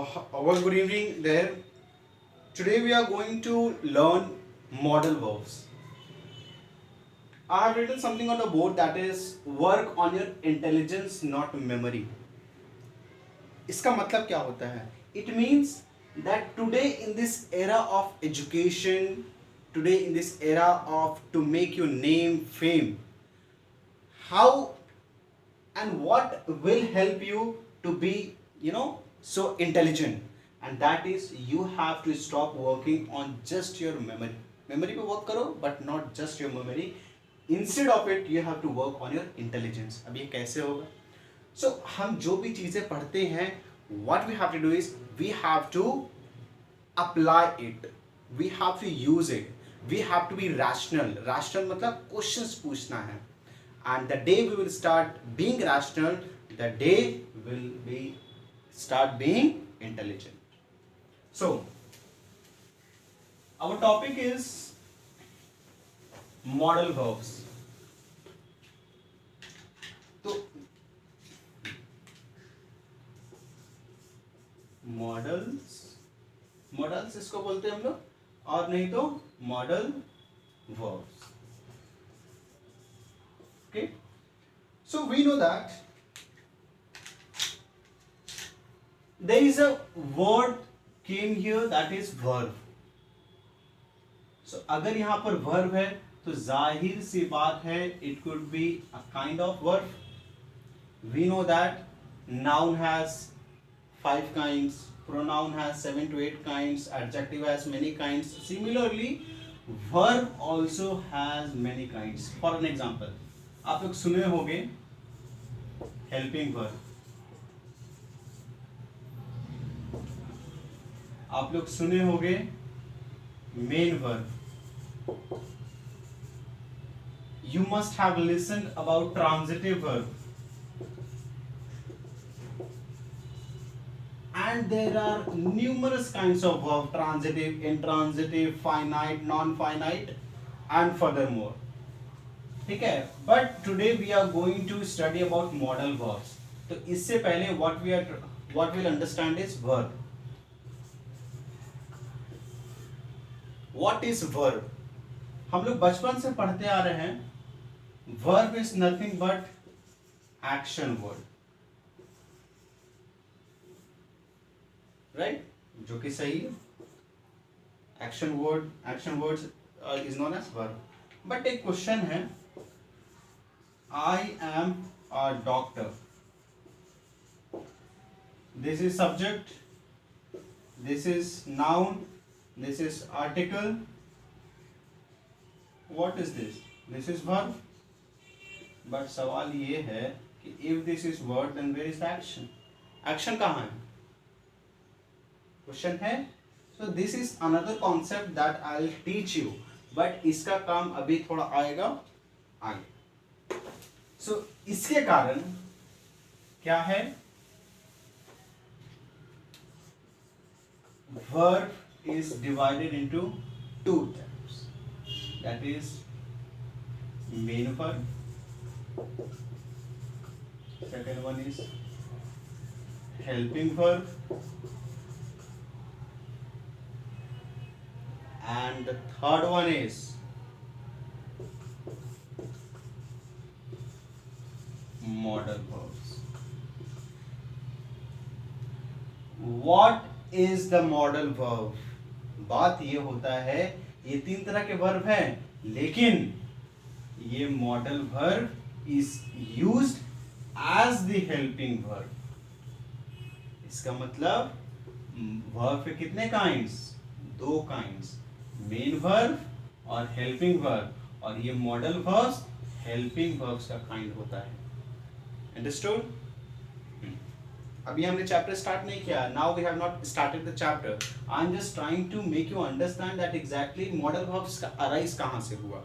Our good evening there. Today we are going to learn modal verbs. I have written something on the board that is work on your intelligence, not memory. इसका मतलब क्या होता है? It means that today in this era of education, today in this era of to make your name, fame, how and what will help you to be so intelligent, and that is you have to stop working on just your memory पे work करो but not just your memory. Instead of it you have to work on your intelligence. अब ये कैसे होगा? So हम जो भी चीज़ें पढ़ते हैं, what we have to do is we have to apply it, we have to use it, we have to be rational मतलब questions पूछना है. And the day we will start being rational, the day will be start being intelligent. So our topic is modal verbs. तो models इसको बोलते हैं हम लोग, और नहीं तो model verbs. Okay, so we know that there is a word came here that is verb. So अगर यहाँ पर verb है तो जाहिर सी बात है it could be a kind of verb. We know that noun has 5 kinds, pronoun has 7 to 8 kinds, adjective has many kinds. Similarly, verb also has many kinds. For an example, आप लोग सुने होंगे helping verb, आप लोग सुने होंगे main verb, you must have listened about transitive verb, and there are numerous kinds of verb: transitive, intransitive, finite, non-finite, and furthermore. ठीक है, but today we are going to study about modal verbs. तो इससे पहले what will understand is verb. What is verb? हम लोग बचपन से पढ़ते आ रहे हैं verb is nothing but action word, right, जो कि सही है. Action words is known as verb. But एक क्वेश्चन है, I am a doctor. This is subject, this is noun, this is article. What is this? This is verb. But सवाल ये है कि if this is verb then where is the action? Action कहाँ है? Question है. So this is another concept that I'll teach you. But इसका काम अभी थोड़ा आएगा आगे. So, इसके कारण क्या है? Verb is divided into 2 types. That is main verb. Second one is helping verb. And the third one is modal verbs. What is the modal verb? बात ये होता है, ये 3 तरह के वर्ब हैं, लेकिन ये modal verb is used as the helping verb. इसका मतलब वर्ब के कितने काइंड्स? 2 काइंड्स, मेन वर्ब और हेल्पिंग वर्ब. और ये मॉडल वर्ब्स हेल्पिंग वर्ब्स का काइंड होता है. अंडरस्टूड? अभी हमने चैप्टर स्टार्ट नहीं किया. Now we have not started the chapter. I am just trying to make you understand that exactly modal verbs का अराइज कहाँ से हुआ.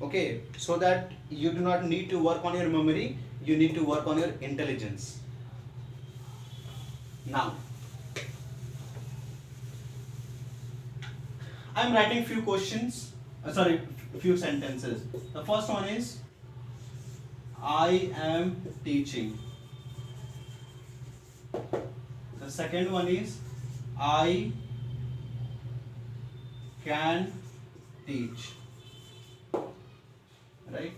Okay, so that you do not need to work on your memory, you need to work on your intelligence. Now I am writing few questions, few sentences. The first one is I am teaching. The second one is I can teach, right?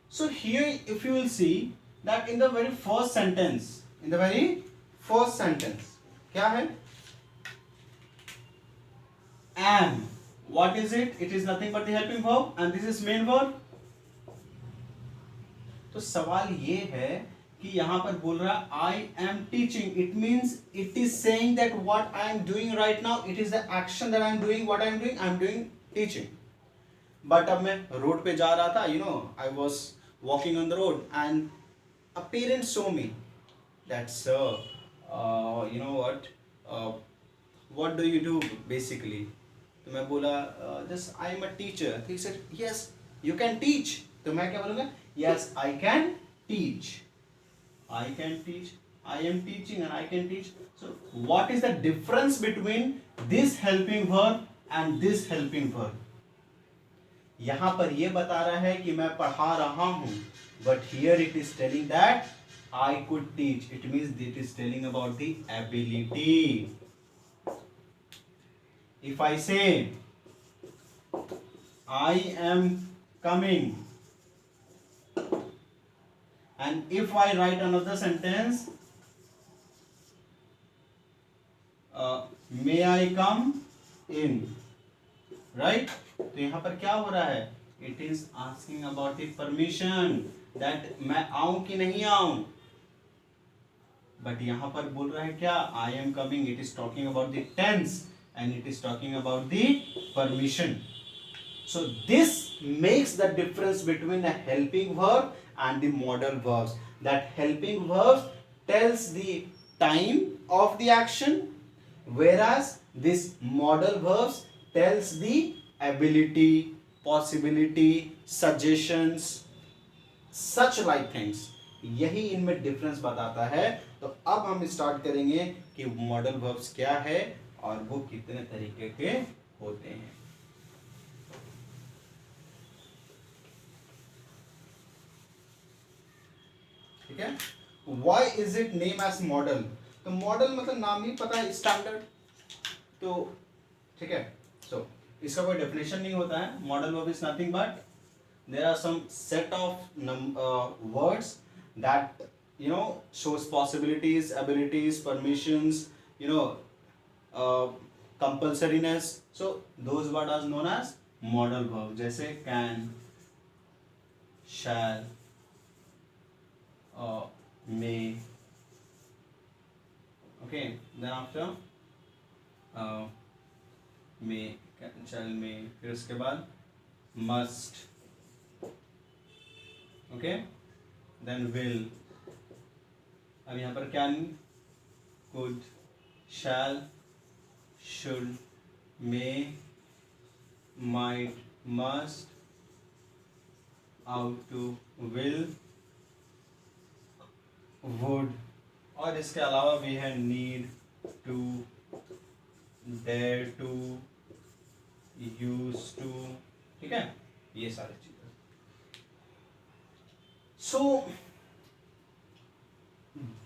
So here if you will see that in the very first sentence, क्या है? Am. What is it? It is nothing but the helping verb and this is main verb. तो सवाल ये है कि यहां पर बोल रहा है I am teaching. It means it is saying that what I am doing right now, it is the action that I am doing. What I am doing? I am doing teaching. But अब मैं road पे जा रहा था, I was walking on the road and a parent saw me that sir, what do you do basically? तो मैं बोला just I am a teacher. He said yes you can teach. तो मैं क्या बोलूँगा? Yes I can teach. I can teach. I am teaching and I can teach. So what is the difference between this helping verb and this helping verb? यहां पर यह बता रहा है कि मैं पढ़ा रहा हूं, but here it is telling that I could teach. It means it is telling about the ability. If I say I am coming, and if I write another sentence, may I come in, right? तो यहां पर क्या हो रहा है? It is asking about the permission that मैं आऊं कि नहीं आऊं. But यहां पर बोल रहा है क्या? I am coming. It is talking about the tense and it is talking about the permission. So this makes the difference between a helping verb and the modal verbs. That helping verb tells the time of the action, whereas this modal verbs tells the ability, possibility, suggestions, such like things. यही इनमें difference बताता है. तो अब हम start करेंगे कि modal verbs क्या है और वो कितने तरीके के होते हैं. ठीक है. Why is it name as model? तो मॉडल मतलब नाम ही पता है, स्टैंडर्ड. तो ठीक है. सो इसका कोई डेफिनेशन नहीं होता है. Model verb is nothing but there are some set of words that shows possibilities, abilities, permissions, compulsoriness. So those words are known as modal verb. जैसे can, shall, may. Okay, then after may, can, shall, may. फिर उसके बाद must. Okay, then will. अब यहाँ पर can, could, shall, should, may, might, must, ought to, will, would, और इसके अलावा भी है need to, dare to, used to. ठीक है, ये सारी चीजें. So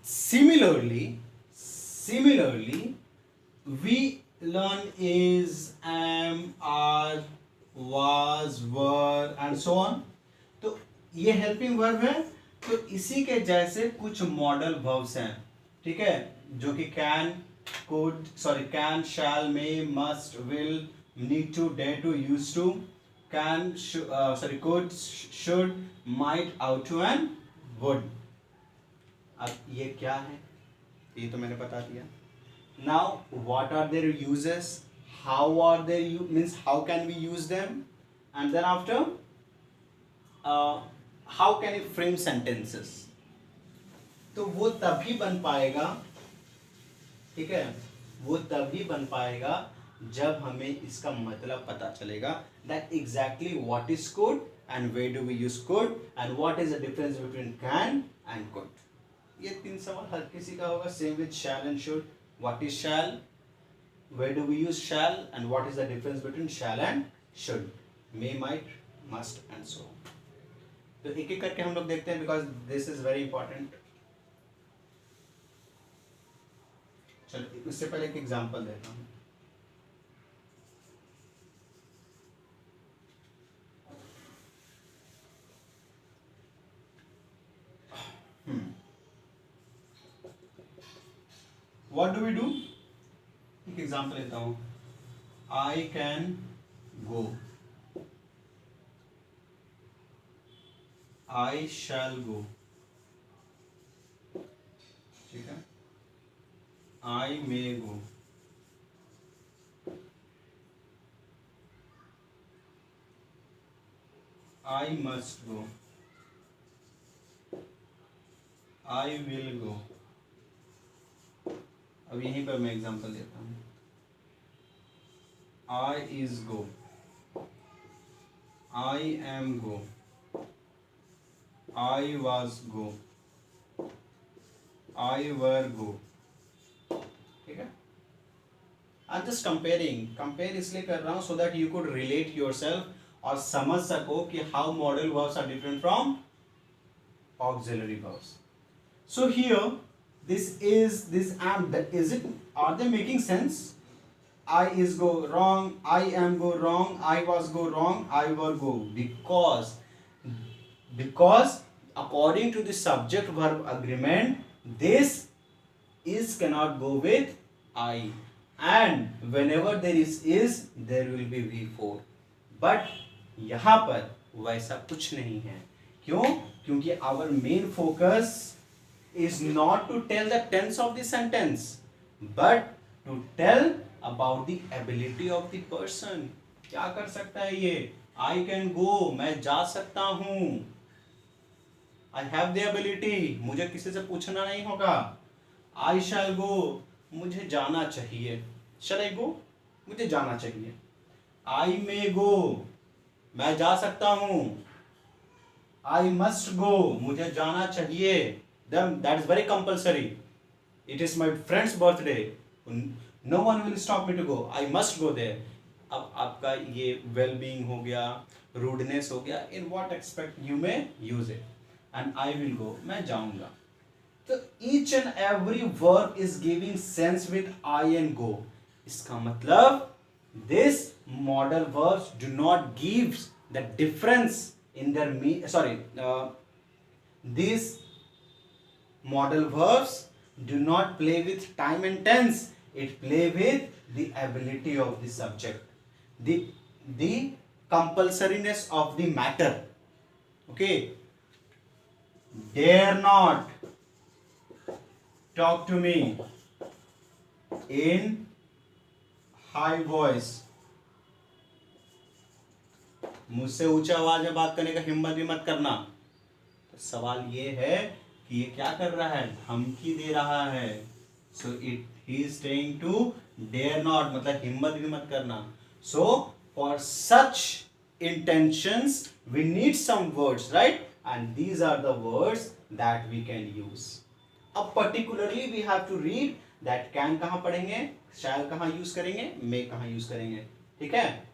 similarly we learn is, am, are, was, were and so on. तो ये हेल्पिंग वर्ब है. तो इसी के जैसे कुछ मॉडल वर्ब्स हैं. ठीक है, जो कि can, could, can, shall, may, must, will, need to, dare to, used to, can, could, should, might, ought to and would. अब ये क्या है? ये तो मैंने बता दिया. Now what are their uses? How are they means how can we use them? And then after how can you frame sentences? तो वो तभी बन पाएगा. ठीक है, वो तभी बन पाएगा जब हमें इसका मतलब पता चलेगा that exactly what is could and where do we use could and what is the difference between can and could. ये तीन सवाल हर किसी का होगा. Same with shall and should. What is shall? Where do we use shall and what is the difference between shall and should? May, might, must and so on. तो एक एक करके हम लोग देखते हैं because this is very important. इससे पहले एक एग्जांपल देता हूँ. What do we do? एक एग्जांपल लेता हूँ. I can go. I shall go. ठीक है. I may go. I must go. I will go. अब यहीं पर मैं एग्जांपल देता हूँ. I is go. I am go. I was go. I were go. ठीक है. I'm just comparing. Compare इसलिए कर रहा हूँ so that you could relate yourself और समझ सको कि how modal verbs are different from auxiliary verbs. So here, this am. Is it? Are they making sense? I is go wrong. I am go wrong. I was go wrong. I were go. Because according to the subject verb agreement, this is cannot go with I, and whenever there is there will be V4. But यहाँ पर वैसा कुछ नहीं है. क्यों? क्योंकि our main focus is not to tell the tense of the sentence, but to tell about the ability of the person. क्या कर सकता है ये? I can go, मैं जा सकता हूँ. I have the ability, मुझे किसी से पूछना नहीं होगा. I shall go, मुझे जाना चाहिए. Shall I go? मुझे जाना चाहिए. I may go, मैं जा सकता हूँ. I must go, मुझे जाना चाहिए. Then that is very compulsory. It is my friend's birthday. No one will stop me to go. I must go there. अब आपका ये well-being हो गया, rudeness हो गया. In what aspect you may use it? And I will go. मैं जाऊँगा. तो each and every verb is giving sense with I and go. इसका मतलब this modal verbs do not give the difference in their these modal verbs do not play with time and tense. It play with the ability of the subject, the compulsoriness of the matter. Okay. Dare not talk to me in high voice. मुझसे ऊंचा आवाज में बात करने का हिम्मत भी मत करना. तो सवाल ये है कि ये क्या कर रहा है? धमकी दे रहा है. So he is saying to dare not, मतलब हिम्मत भी मत करना. So for such intentions we need some words, right? And these are the words that we can use. अब particularly we have to read that can कहाँ पढ़ेंगे, shall कहाँ use करेंगे, may कहाँ use करेंगे. ठीक है.